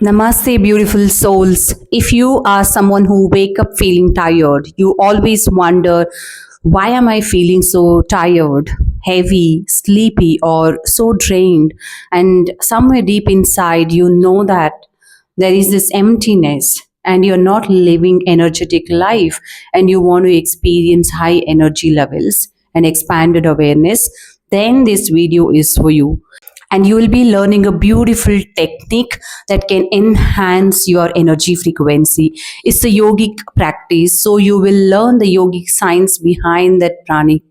Namaste, beautiful souls. If you are someone who wake up feeling tired, you always wonder, why am I feeling so tired, heavy, sleepy, or so drained? And somewhere deep inside, you know that there is this emptiness and you're not living energetic life and you want to experience high energy levels and expanded awareness, then this video is for you, and you will be learning a beautiful technique that can enhance your energy frequency. It's a yogic practice, so you will learn the yogic science behind that pranic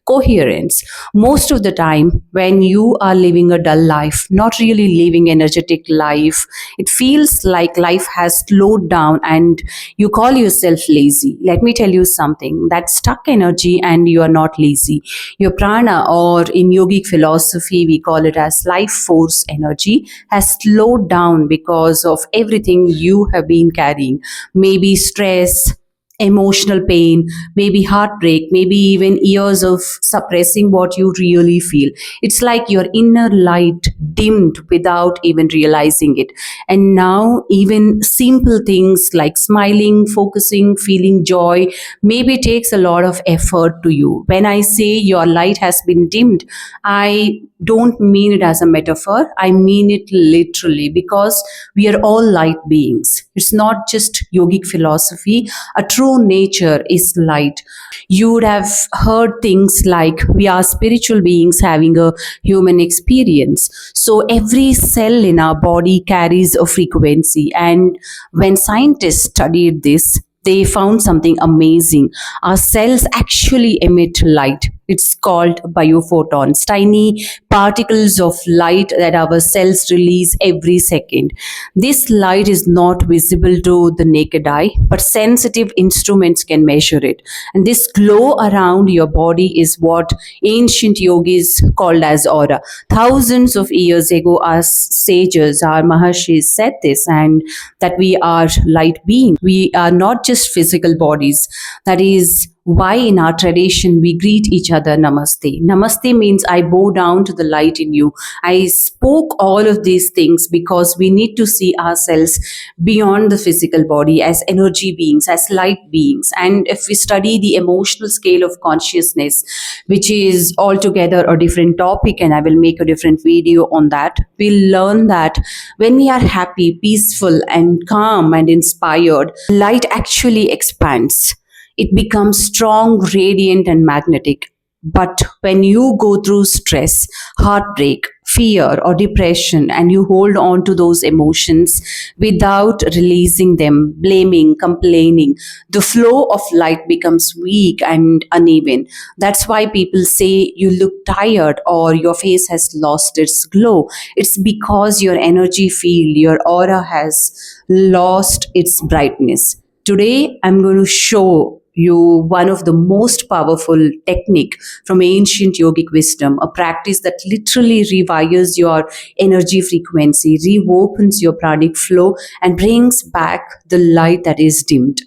coherence. Most of the time, when you are living a dull life, not really living energetic life, it feels like life has slowed down and you call yourself lazy. Let me tell you something, that's stuck energy and you are not lazy. Your prana, or in yogic philosophy we call it as life force energy, has slowed down because of everything you have been carrying. Maybe stress, emotional pain, maybe heartbreak, maybe even years of suppressing what you really feel. It's like your inner light dimmed without even realizing it. And now, even simple things like smiling, focusing, feeling joy, maybe takes a lot of effort to you. When I say your light has been dimmed, I don't mean it as a metaphor, I mean it literally, because we are all light beings. It's not just yogic philosophy. A true nature is light. You would have heard things like we are spiritual beings having a human experience. So every cell in our body carries a frequency. And when scientists studied this, they found something amazing. Our cells actually emit light. It's called biophotons, tiny particles of light that our cells release every second. This light is not visible to the naked eye, but sensitive instruments can measure it. And this glow around your body is what ancient yogis called as aura. Thousands of years ago, our sages, our maharshis said this, and that we are light beings. We are not just physical bodies. That is why in our tradition we greet each other namaste. Namaste means I bow down to the light in you. I spoke all of these things because we need to see ourselves beyond the physical body as energy beings, as light beings. And if we study the emotional scale of consciousness, which is altogether a different topic, and I will make a different video on that, we'll learn that when we are happy, peaceful, and calm and inspired, light actually expands. It becomes strong, radiant, and magnetic. But when you go through stress, heartbreak, fear, or depression, and you hold on to those emotions without releasing them, blaming, complaining, the flow of light becomes weak and uneven. That's why people say you look tired or your face has lost its glow. It's because your energy field, your aura has lost its brightness. Today, I'm going to show you one of the most powerful technique from ancient yogic wisdom, a practice that literally rewires your energy frequency, reopens your pranic flow, and brings back the light that is dimmed.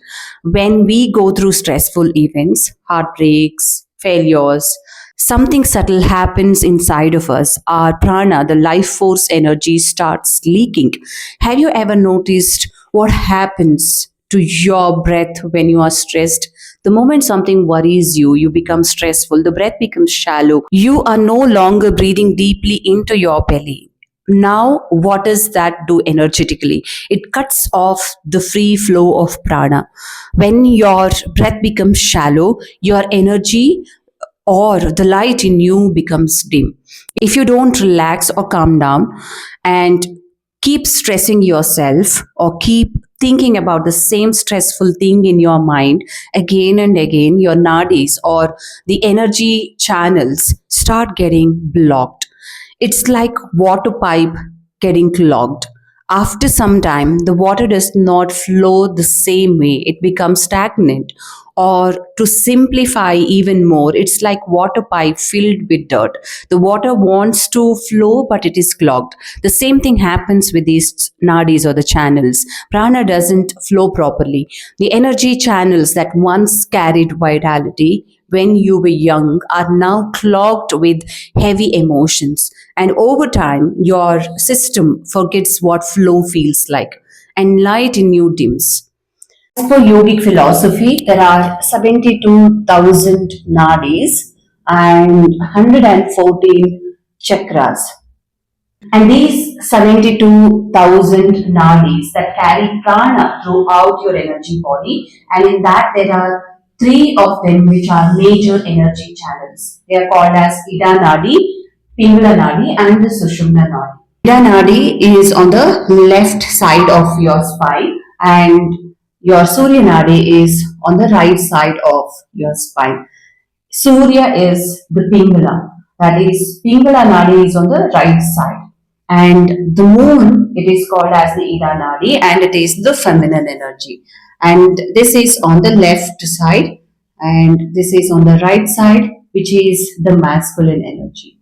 When we go through stressful events, heartbreaks, failures, something subtle happens inside of us. Our prana, the life force energy, starts leaking. Have you ever noticed what happens to your breath when you are stressed? The moment something worries you, you become stressful, the breath becomes shallow. You are no longer breathing deeply into your belly. Now, what does that do energetically? It cuts off the free flow of prana. When your breath becomes shallow, your energy or the light in you becomes dim. If you don't relax or calm down and keep stressing yourself or keep thinking about the same stressful thing in your mind again and again, your nadis or the energy channels start getting blocked. It's like water pipe getting clogged. After some time, the water does not flow the same way. It becomes stagnant. Or to simplify even more, it's like water pipe filled with dirt. The water wants to flow, but it is clogged. The same thing happens with these nadis or the channels. Prana doesn't flow properly. The energy channels that once carried vitality when you were young are now clogged with heavy emotions. And over time, your system forgets what flow feels like, and light in you dims. As per yogic philosophy, there are 72,000 nadis and 114 chakras. And these 72,000 nadis that carry prana throughout your energy body, and in that there are three of them which are major energy channels. They are called as Ida Nadi, Pingala Nadi, and the Sushumna Nadi. Ida Nadi is on the left side of your spine, and your Surya Nadi is on the right side of your spine. Surya is the Pingala, that is, Pingala Nadi is on the right side. And the moon, it is called as the Ida Nadi, and it is the feminine energy. And this is on the left side, and this is on the right side, which is the masculine energy.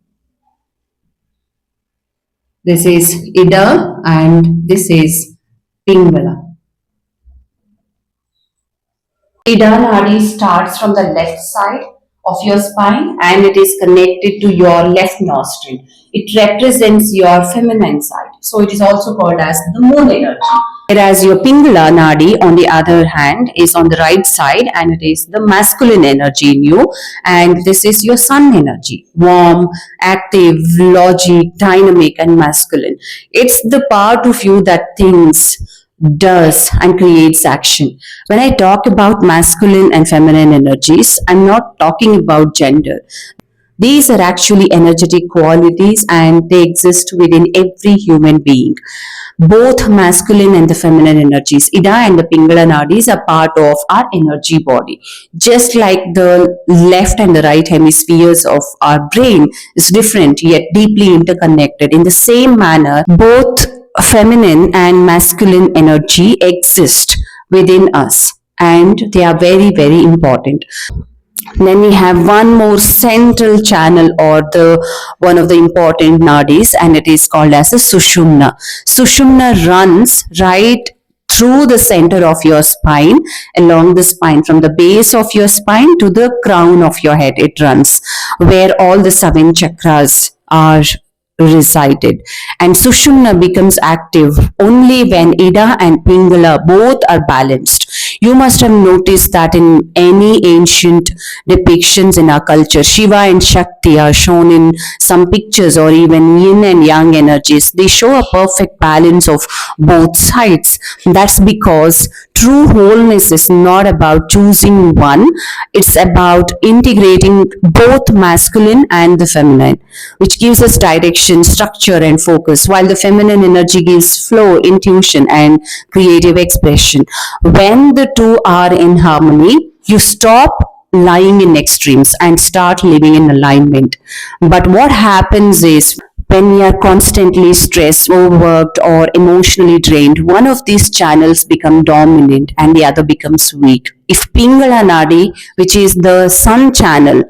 This is Ida, and this is Pingala. Ida Nadi starts from the left side of your spine and it is connected to your left nostril. It represents your feminine side. So it is also called as the moon energy. Whereas your Pingala Nadi, on the other hand, is on the right side and it is the masculine energy in you. And this is your sun energy. Warm, active, logic, dynamic, and masculine. It's the part of you that thinks, does, and creates action. When I talk about masculine and feminine energies, I'm not talking about gender. These are actually energetic qualities and they exist within every human being. Both masculine and the feminine energies, Ida and the Pingala Nadis, are part of our energy body. Just like the left and the right hemispheres of our brain is different yet deeply interconnected. In the same manner, both feminine and masculine energy exist within us and they are very, very important. Then we have one more central channel or the one of the important nadis and it is called as a Sushumna. Sushumna runs right through the center of your spine, along the spine, from the base of your spine to the crown of your head. It runs where all the seven chakras are resided. And Sushumna becomes active only when Ida and Pingala both are balanced. You must have noticed that in any ancient depictions in our culture, Shiva and Shakti are shown in some pictures or even yin and yang energies. They show a perfect balance of both sides. That's because true wholeness is not about choosing one, it's about integrating both masculine and the feminine, which gives us direction, structure, and focus, while the feminine energy gives flow, intuition, and creative expression. When the two are in harmony, you stop lying in extremes and start living in alignment. But what happens is, when we are constantly stressed, overworked, or emotionally drained, one of these channels become dominant and the other becomes weak. If Pingala Nadi, which is the sun channel,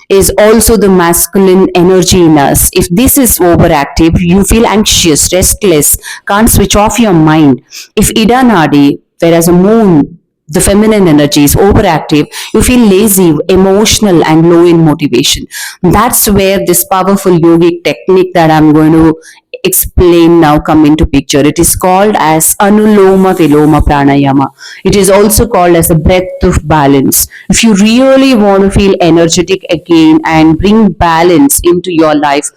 is also the masculine energy in us, if this is overactive, you feel anxious, restless, can't switch off your mind. If Ida Nadi, whereas a moon, the feminine energy, is overactive, you feel lazy, emotional, and low in motivation. That's where this powerful yogic technique that I'm going to explain now come into picture. It is called as Anuloma Viloma Pranayama. It is also called as a breath of balance. If you really want to feel energetic again and bring balance into your life,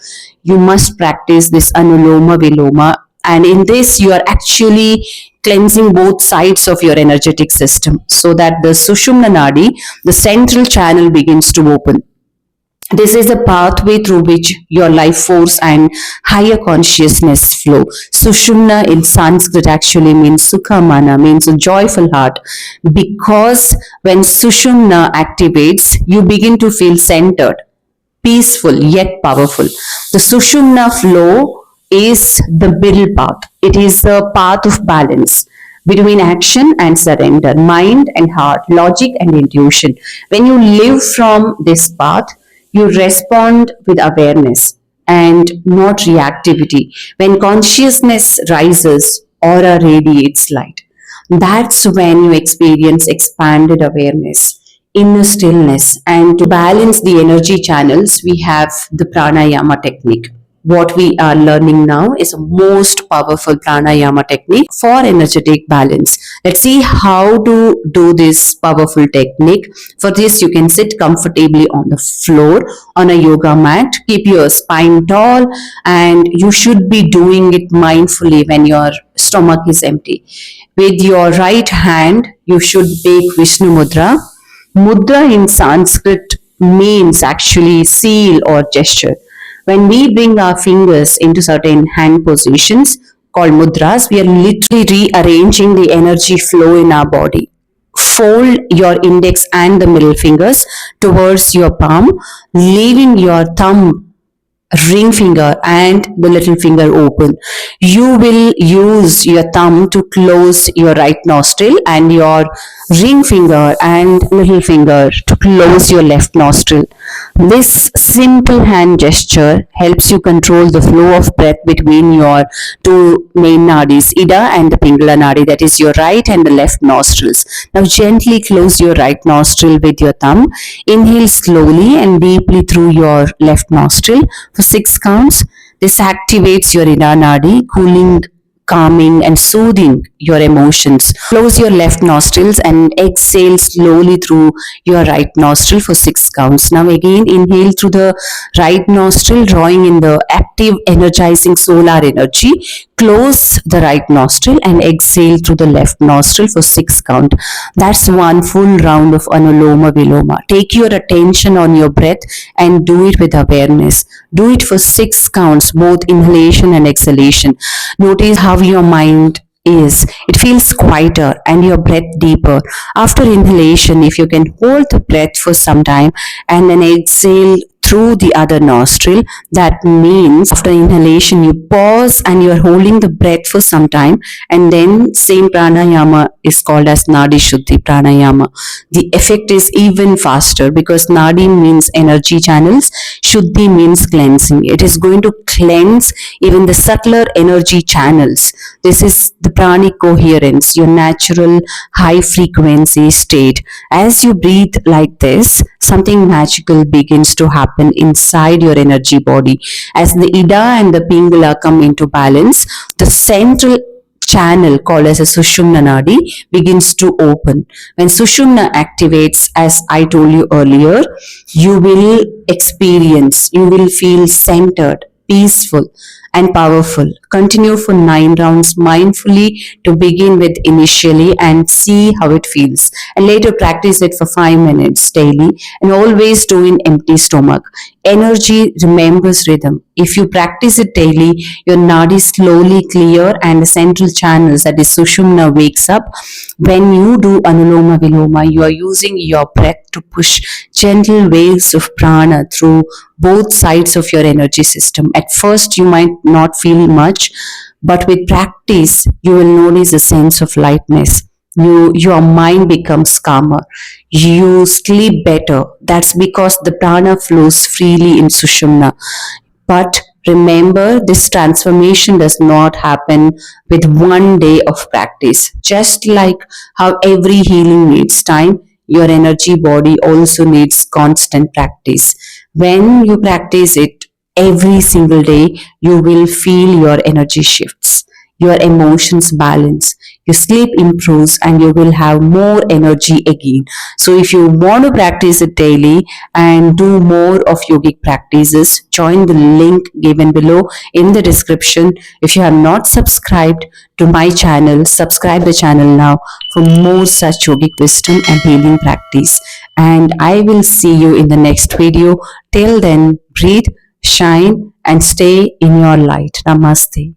you must practice this Anuloma Viloma. And in this, you are actually cleansing both sides of your energetic system so that the Sushumna Nadi, the central channel, begins to open. This is a pathway through which your life force and higher consciousness flow. Sushumna in Sanskrit actually means Sukhamana, means a joyful heart. Because when Sushumna activates, you begin to feel centered, peaceful yet powerful. The Sushumna flow is the middle path. It is the path of balance between action and surrender, mind and heart, logic and intuition. When you live from this path, you respond with awareness and not reactivity. When consciousness rises, aura radiates light. That's when you experience expanded awareness, inner stillness. And to balance the energy channels, we have the pranayama technique. What we are learning now is a most powerful pranayama technique for energetic balance. Let's see how to do this powerful technique. For this, you can sit comfortably on the floor on a yoga mat. Keep your spine tall, and you should be doing it mindfully when your stomach is empty. With your right hand, you should make Vishnu Mudra. Mudra in Sanskrit means actually seal or gesture. When we bring our fingers into certain hand positions called mudras, we are literally rearranging the energy flow in our body. Fold your index and the middle fingers towards your palm, leaving your thumb, ring finger and the little finger open. You will use your thumb to close your right nostril and your ring finger and little finger to close your left nostril. This simple hand gesture helps you control the flow of breath between your two main nadis, Ida and the Pingala nadi, that is your right and the left nostrils. Now gently close your right nostril with your thumb. Inhale slowly and deeply through your left nostril for 6 counts. This activates your Ida nadi, cooling, calming and soothing your emotions. Close your left nostrils and exhale slowly through your right nostril for 6 counts. Now again inhale through the right nostril, drawing in the active, energizing solar energy. Close the right nostril and exhale through the left nostril for 6 count. That's one full round of Anuloma Viloma. Take your attention on your breath and do it with awareness. Do it for 6 counts, both inhalation and exhalation. Notice how your mind is. It feels quieter and your breath deeper. After inhalation, if you can hold the breath for some time and then exhale through the other nostril, that means after inhalation you pause and you are holding the breath for some time, and then same pranayama is called as Nadi Shuddhi pranayama. The effect is even faster because Nadi means energy channels, Shuddhi means cleansing. It is going to cleanse even the subtler energy channels. This is the pranic coherence, your natural high frequency state. As you breathe like this, something magical begins to happen inside your energy body. As the Ida and the Pingala come into balance, the central channel called as a Sushumna Nadi begins to open. When Sushumna activates, as I told you earlier, you will feel centered, peaceful and powerful. Continue for 9 rounds mindfully to begin with initially and see how it feels. And later practice it for 5 minutes daily and always do in empty stomach. Energy remembers rhythm. If you practice it daily, your nadi slowly clear and the central channels, that is Sushumna, wakes up. When you do Anuloma Viloma, you are using your breath to push gentle waves of prana through both sides of your energy system. At first, you might not feel much, but with practice, you will notice a sense of lightness. Your mind becomes calmer. You sleep better. That's because the prana flows freely in Sushumna. But remember, this transformation does not happen with one day of practice. Just like how every healing needs time, your energy body also needs constant practice. When you practice it every single day, you will feel your energy shifts, your emotions balance, your sleep improves, and you will have more energy again. So if you want to practice it daily and do more of yogic practices, join the link given below in the description. If you have not subscribed to my channel, subscribe the channel now for more such yogic wisdom and healing practice. And I will see you in the next video. Till then, breathe, shine and stay in your light. Namaste.